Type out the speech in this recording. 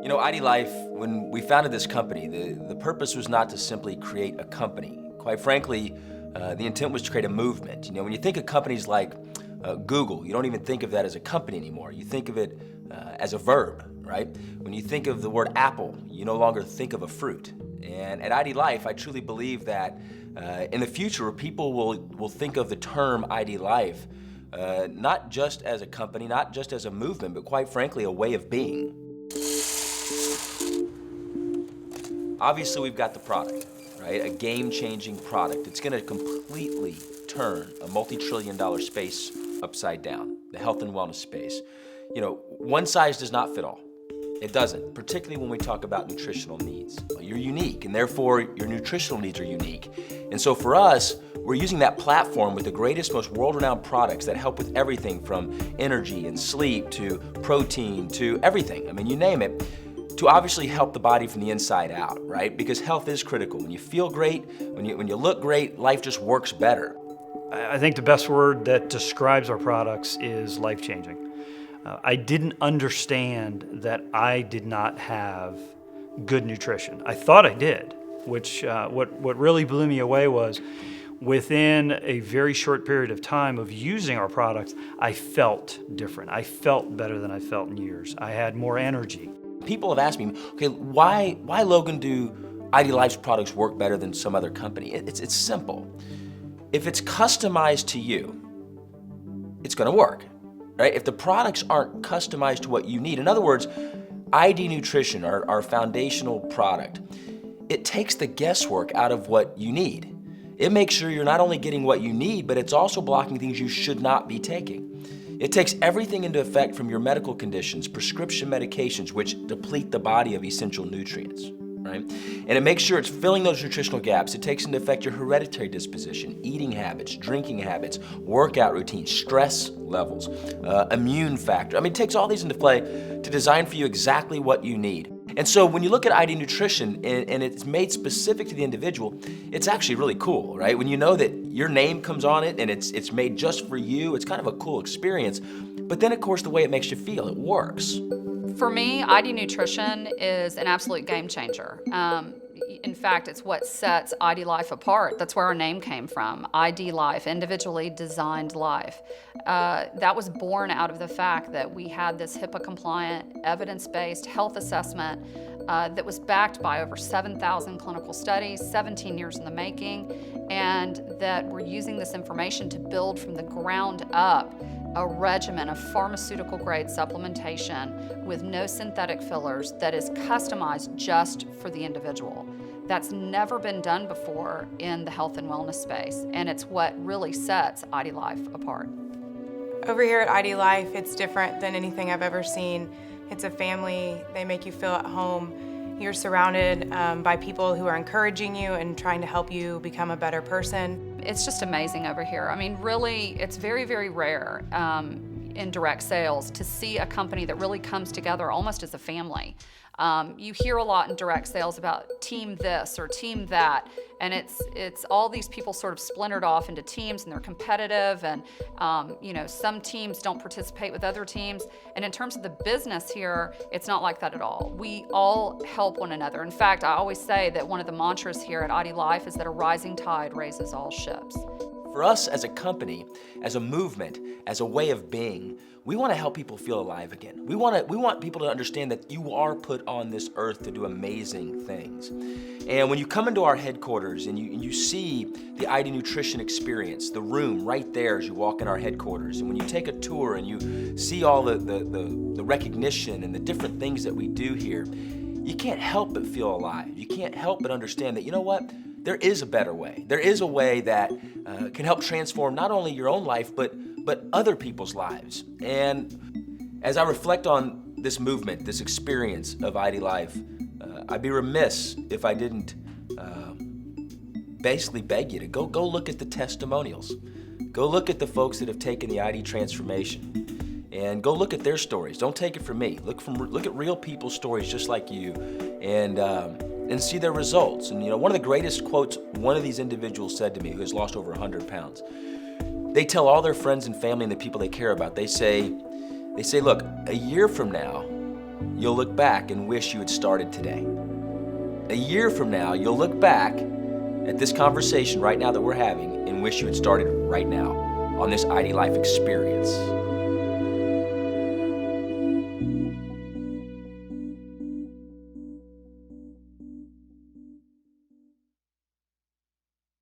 You know, IDLife, when we founded this company, the purpose was not to simply create a company. Quite frankly, the intent was to create a movement. You know, when you think of companies like Google, you don't even think of that as a company anymore. You think of it as a verb, right? When you think of the word apple, you no longer think of a fruit. And at IDLife, I truly believe that in the future, people will think of the term IDLife not just as a company, not just as a movement, but quite frankly, a way of being. Obviously, we've got the product, right? A game-changing product. It's gonna completely turn a multi-trillion-dollar space upside down, the health and wellness space. You know, one size does not fit all. It doesn't, particularly when we talk about nutritional needs. You're unique, and therefore your nutritional needs are unique. And so for us, we're using that platform with the greatest, most world-renowned products that help with everything from energy and sleep to protein to everything. I mean, you name it, to obviously help the body from the inside out, right? Because health is critical. When you feel great, when you look great, life just works better. I think the best word that describes our products is life-changing. I didn't understand that I did not have good nutrition. I thought I did, which what really blew me away was within a very short period of time of using our products, I felt different. I felt better than I felt in years. I had more energy. People have asked me, okay, why Logan, do IDLife's products work better than some other company? It's simple. If it's customized to you, it's gonna work, right? If the products aren't customized to what you need, in other words, ID Nutrition, our foundational product, it takes the guesswork out of what you need. It makes sure you're not only getting what you need, but it's also blocking things you should not be taking. It takes everything into effect from your medical conditions, prescription medications, which deplete the body of essential nutrients, right? And it makes sure it's filling those nutritional gaps. It takes into effect your hereditary disposition, eating habits, drinking habits, workout routines, stress levels, immune factor. I mean, it takes all these into play to design for you exactly what you need. And so when you look at ID Nutrition and it's made specific to the individual, it's actually really cool, right? When you know that your name comes on it and it's made just for you, it's kind of a cool experience. But then of course the way it makes you feel, it works. For me, ID Nutrition is an absolute game changer. In fact, it's what sets IDLife apart. That's where our name came from, IDLife, individually designed life. That was born out of the fact that we had this HIPAA-compliant, evidence-based health assessment that was backed by over 7,000 clinical studies, 17 years in the making, and that we're using this information to build from the ground up a regimen of pharmaceutical-grade supplementation with no synthetic fillers that is customized just for the individual. That's never been done before in the health and wellness space, and it's what really sets IDLife apart. Over here at IDLife, it's different than anything I've ever seen. It's a family. They make you feel at home. You're surrounded by people who are encouraging you and trying to help you become a better person. It's just amazing over here. I mean, really, it's very, very rare in direct sales to see a company that really comes together almost as a family. You hear a lot in direct sales about team this or team that, and it's all these people sort of splintered off into teams and they're competitive, and you know, some teams don't participate with other teams. And in terms of the business here, it's not like that at all. We all help one another. In fact, I always say that one of the mantras here at IDLife is that a rising tide raises all ships. For us as a company, as a movement, as a way of being, we want to help people feel alive again. We want people to understand that you are put on this earth to do amazing things. And when you come into our headquarters and you see the ID Nutrition experience, the room right there as you walk in our headquarters, and when you take a tour and you see all the recognition and the different things that we do here, you can't help but feel alive. You can't help but understand that, you know what? There is a better way. There is a way that can help transform not only your own life, but other people's lives. And as I reflect on this movement, this experience of IDLife, I'd be remiss if I didn't basically beg you to go look at the testimonials. Go look at the folks that have taken the ID transformation and go look at their stories. Don't take it from me. Look at real people's stories just like you, and see their results. And you know, one of the greatest quotes one of these individuals said to me, who has lost over 100 pounds, they tell all their friends and family and the people they care about, they say, look, a year from now, you'll look back and wish you had started today. A year from now, you'll look back at this conversation right now that we're having and wish you had started right now on this IDLife experience.